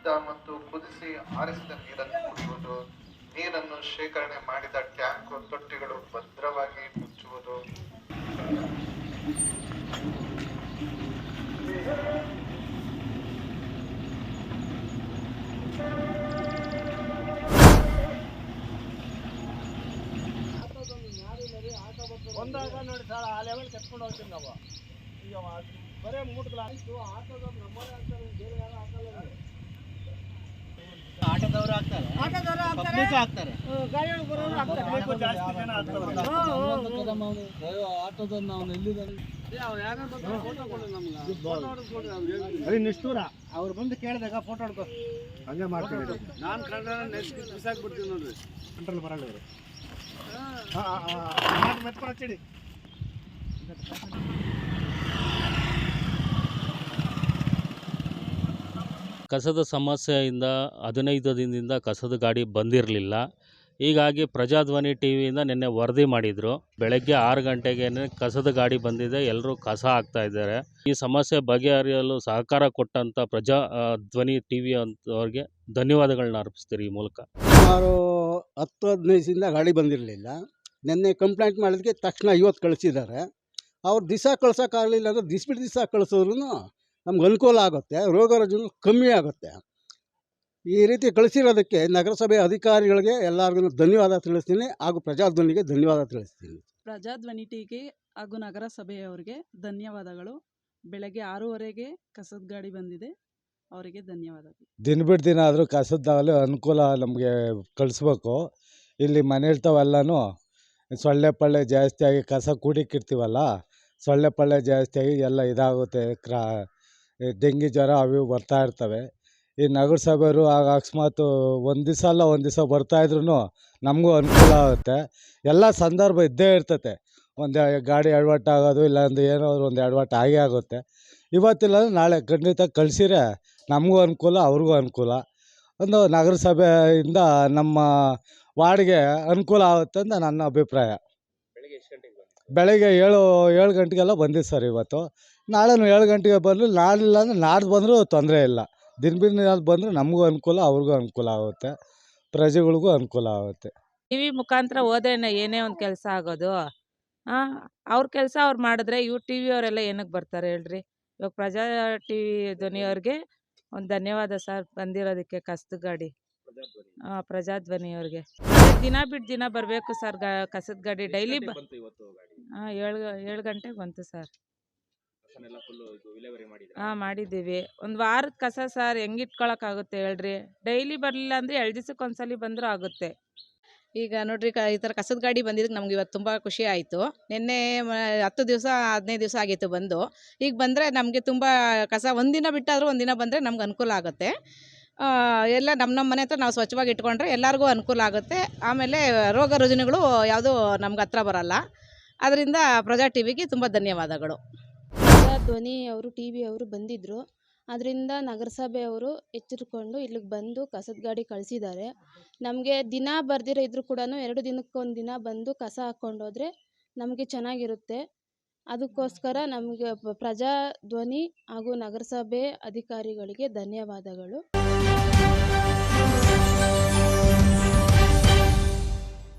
ಶುದ್ಧ ಮತ್ತು ಕುದಿಸಿ ಆರಿಸಿದ ನೀರನ್ನು ಕುಡಿಯುವುದು, ನೀರನ್ನು ಶೇಖರಣೆ ಮಾಡಿದ ಟ್ಯಾಂಕ್ ತೊಟ್ಟಿಗಳು ಭದ್ರವಾಗಿ ಮುಚ್ಚುವುದು. ಒಂದಾಗ ನೋಡಿ ಸರ್, ಆ ಲೆವೆಲ್ ಕೆತ್ಕೊಂಡು ಹೋಗ್ತೀವಿ ನಾವು. ಈಗ ಬರೇ ಮೂಟಗಳು ಆಯಿತು, ಆಟೋದವ್ರು ನಮ್ಮನೆ ಆಗ್ತಾರೆ, ಬೇರೆ ಯಾರು ಹಾಕಲ್ಲ. ಆಟೋದವರು ಆಗ್ತಾರೆ, ಆಗ್ತಾರೆ, ಗಾಡಿಗಳು ಬರೋರು ಆಗ್ತಾರೆ, ಜಾಸ್ತಿ ಜನ ಆಗ್ತಾರೆ. ಆಟೋದವ್ರು ನಾವು ಎಲ್ಲಿದ್ದಾರೆ ನಿಷ್ಠೂರ ಅವ್ರು ಬಂದು ಕೇಳಿದಾಗ ಫೋಟೋ ಹೊಡ್ಕೊ ಹಂಗೆ ಮಾಡ್ತೀವಿ. ನಾನು ಕಂಡ್ರೆ ನೆಕ್ಸ್ಟ್ ಬಿಸಾಕ್ಬಿಡ್ತೀನಿ ನೋಡ್ರಿ. ಕಂಟ್ರೋಲ್ ಬರಲ್ಲ ಇವರು. ಮೆತ್ಕೊಳಚ್ಚಿಡಿ. ಕಸದ ಸಮಸ್ಯೆಯಿಂದ 15 ದಿನದಿಂದ ಕಸದ ಗಾಡಿ ಬಂದಿರಲಿಲ್ಲ. ಹೀಗಾಗಿ ಪ್ರಜಾಧ್ವನಿ ಟಿ ವಿಯಿಂದ ನಿನ್ನೆ ವರದಿ ಮಾಡಿದರು. ಬೆಳಗ್ಗೆ 6 ಗಂಟೆಗೆ ಕಸದ ಗಾಡಿ ಬಂದಿದೆ, ಎಲ್ಲರೂ ಕಸ ಹಾಕ್ತಾಯಿದ್ದಾರೆ. ಈ ಸಮಸ್ಯೆ ಬಗೆಹರಿಯಲು ಸಹಕಾರ ಕೊಟ್ಟಂಥ ಪ್ರಜಾಧ್ವನಿ ಟಿ ವಿ ಅವ್ರಿಗೆ ಧನ್ಯವಾದಗಳನ್ನ ಅರ್ಪಿಸ್ತೀರಿ ಈ ಮೂಲಕ. ಸುಮಾರು 10-15 ದಿವಸದಿಂದ ಗಾಡಿ ಬಂದಿರಲಿಲ್ಲ. ನಿನ್ನೆ ಕಂಪ್ಲೇಂಟ್ ಮಾಡಿದಕ್ಕೆ ತಕ್ಷಣ 50 ಕಳಿಸಿದ್ದಾರೆ. ಅವ್ರು ದಿವಸ ಕಳ್ಸೋಕ್ಕಾಗಲಿಲ್ಲ ಅಂದರೆ ದಿವಸ ಕಳಿಸೋದ್ರೂ ನಮ್ಗೆ ಅನುಕೂಲ ಆಗುತ್ತೆ, ರೋಗ ರುಜಿನ ಕಮ್ಮಿ ಆಗುತ್ತೆ. ಈ ರೀತಿ ಕಳಿಸಿರೋದಕ್ಕೆ ನಗರಸಭೆ ಅಧಿಕಾರಿಗಳಿಗೆ ಎಲ್ಲರಿಗೂ ಧನ್ಯವಾದ ತಿಳಿಸ್ತೀನಿ, ಹಾಗೂ ಪ್ರಜಾಧ್ವನಿಗೆ ಧನ್ಯವಾದ ತಿಳಿಸ್ತೀನಿ. ಪ್ರಜಾಧ್ವನಿ ಟಿಗೆ ಹಾಗೂ ನಗರಸಭೆಯವರಿಗೆ ಧನ್ಯವಾದಗಳು. ಬೆಳಗ್ಗೆ 6:30ಗೆ ಕಸದ ಗಾಡಿ ಬಂದಿದೆ, ಅವರಿಗೆ ಧನ್ಯವಾದಗಳು. ದಿನ ಬಿಟ್ಟು ದಿನ ಆದರೂ ಕಸದಾಗಲೇ ಅನುಕೂಲ ನಮಗೆ ಕಳಿಸ್ಬೇಕು. ಇಲ್ಲಿ ಮನೆ ಇರ್ತಾವೆಲ್ಲನೂ ಸೊಳ್ಳೆ ಪಳ್ಳೆ ಜಾಸ್ತಿಯಾಗಿ ಕಸ ಕೂಡಿಕ್ಕಿರ್ತೀವಲ್ಲ, ಸೊಳ್ಳೆ ಪಳ್ಳೆ ಜಾಸ್ತಿಯಾಗಿ ಎಲ್ಲ ಇದಾಗುತ್ತೆ. ಡೆಂಗಿ ಜ್ವರ ಅವು ಬರ್ತಾ ಇರ್ತವೆ. ಈ ನಗರಸಭೆಯವರು ಆಗ ಅಕಸ್ಮಾತ್ ಒಂದು ದಿವಸ ಅಲ್ಲ ಒಂದು ದಿವಸ ಬರ್ತಾಯಿದ್ರು ನಮಗೂ ಅನುಕೂಲ ಆಗುತ್ತೆ. ಎಲ್ಲ ಸಂದರ್ಭ ಇದ್ದೇ ಇರ್ತತೆ. ಒಂದು ಗಾಡಿ ಎಡವಟ್ಟು ಆಗೋದು, ಇಲ್ಲಾಂದ್ರೆ ಏನಾದ್ರು ಒಂದು ಎಡವಟ್ಟು ಆಗೇ ಆಗುತ್ತೆ. ಇವತ್ತಿಲ್ಲ ನಾಳೆ ಖಂಡಿತ ಕಳಿಸಿರೆ ನಮಗೂ ಅನುಕೂಲ, ಅವ್ರಿಗೂ ಅನುಕೂಲ. ಒಂದು ನಗರಸಭೆಯಿಂದ ನಮ್ಮ ವಾರ್ಡ್ಗೆ ಅನುಕೂಲ ಆಗುತ್ತೆ ಅಂತ ನನ್ನ ಅಭಿಪ್ರಾಯ. ಬೆಳಗ್ಗೆ 7 ಗಂಟೆಗೆಲ್ಲ ಬಂದಿದ್ದು ಸರ್ ಇವತ್ತು. ನಾಳೆನೂ 7 ಗಂಟೆಗೆ ಬರಲಿ, ನಾಳಿಲ್ಲ ಅಂದರೆ ನಾಡ್ದು ಬಂದರೂ ತೊಂದರೆ ಇಲ್ಲ. ದಿನ ಬಂದರೆ ನಮಗೂ ಅನುಕೂಲ, ಅವ್ರಿಗೂ ಅನುಕೂಲ ಆಗುತ್ತೆ, ಪ್ರಜೆಗಳಿಗೂ ಅನುಕೂಲ ಆಗುತ್ತೆ. ಟಿ ವಿ ಮುಖಾಂತರ ಹೋದ್ರೇನೆ ಏನೇ ಒಂದು ಕೆಲಸ ಆಗೋದು. ಅವ್ರ ಕೆಲಸ ಅವ್ರು ಮಾಡಿದ್ರೆ ಇವ್ರು ಟಿ ವಿಯವರೆಲ್ಲ ಏನಕ್ಕೆ ಬರ್ತಾರೆ ಹೇಳ್ರಿ. ಇವಾಗ ಪ್ರಜಾ ಟಿ ವಿ ಧ್ವನಿಯವ್ರಿಗೆ ಒಂದು ಧನ್ಯವಾದ ಸರ್, ಬಂದಿರೋದಕ್ಕೆ ಕಸದ ಗಾಡಿ. ಪ್ರಜಾಧ್ವನಿಯವ್ರಿಗೆ ದಿನ ಬಿಟ್ಟು ದಿನ ಬರಬೇಕು ಸರ್ ಕಸದ ಗಾಡಿ. ಡೈಲಿ 7 ಗಂಟೆಗೆ ಬಂತು ಸರ್. ಮಾಡಿದ್ದೀವಿ. ಒಂದು ವಾರದ ಕಸ ಸರ್, ಹೆಂಗೆ ಇಟ್ಕೊಳಕ್ಕಾಗುತ್ತೆ ಹೇಳ್ರಿ. ಡೈಲಿ ಬರಲಿಲ್ಲ ಅಂದರೆ 2 ದಿವಸಕ್ಕೆ ಒಂದ್ಸಲಿ ಬಂದರೂ ಆಗುತ್ತೆ. ಈಗ ನೋಡ್ರಿ, ಈ ಥರ ಕಸದ ಗಾಡಿ ಬಂದಿದ್ದಕ್ಕೆ ನಮ್ಗೆ ಇವತ್ತು ತುಂಬ ಖುಷಿ ಆಯಿತು. ನಿನ್ನೆ 10 ದಿವಸ 15 ದಿವಸ ಆಗಿತ್ತು ಬಂದು. ಈಗ ಬಂದರೆ ನಮಗೆ ತುಂಬ ಕಸ ಒಂದಿನ ಬಿಟ್ಟಾದರೂ ಒಂದಿನ ಬಂದರೆ ನಮ್ಗೆ ಅನುಕೂಲ ಆಗುತ್ತೆ. ಎಲ್ಲ ನಮ್ಮ ಮನೆ ಹತ್ರ ನಾವು ಸ್ವಚ್ಛವಾಗಿ ಇಟ್ಕೊಂಡ್ರೆ ಎಲ್ಲರಿಗೂ ಅನುಕೂಲ ಆಗುತ್ತೆ. ಆಮೇಲೆ ರೋಗ ರುಜಿನಗಳು ಯಾವುದೂ ನಮ್ಗೆ ಹತ್ರ ಬರಲ್ಲ. ಅದರಿಂದ ಪ್ರಜಾ ಟಿ ವಿಗೆ ತುಂಬ ಧನ್ಯವಾದಗಳು. ಪ್ರಜಾಧ್ವನಿ ಅವರು ಟಿ ವಿ ಅವರು ಬಂದಿದ್ದರು. ಅದರಿಂದ ನಗರಸಭೆಯವರು ಎಚ್ಚರಿಕೊಂಡು ಇಲ್ಲಿಗೆ ಬಂದು ಕಸದ ಗಾಡಿ ಕಳಿಸಿದ್ದಾರೆ. ನಮಗೆ ದಿನ ಬರ್ದಿರೋ ಇದ್ರೂ ಕೂಡ 2 ದಿನಕ್ಕೊಂದು ದಿನ ಬಂದು ಕಸ ಹಾಕ್ಕೊಂಡೋದ್ರೆ ನಮಗೆ ಚೆನ್ನಾಗಿರುತ್ತೆ. ಅದಕ್ಕೋಸ್ಕರ ನಮಗೆ ಪ್ರಜಾಧ್ವನಿ ಹಾಗೂ ನಗರಸಭೆ ಅಧಿಕಾರಿಗಳಿಗೆ ಧನ್ಯವಾದಗಳು.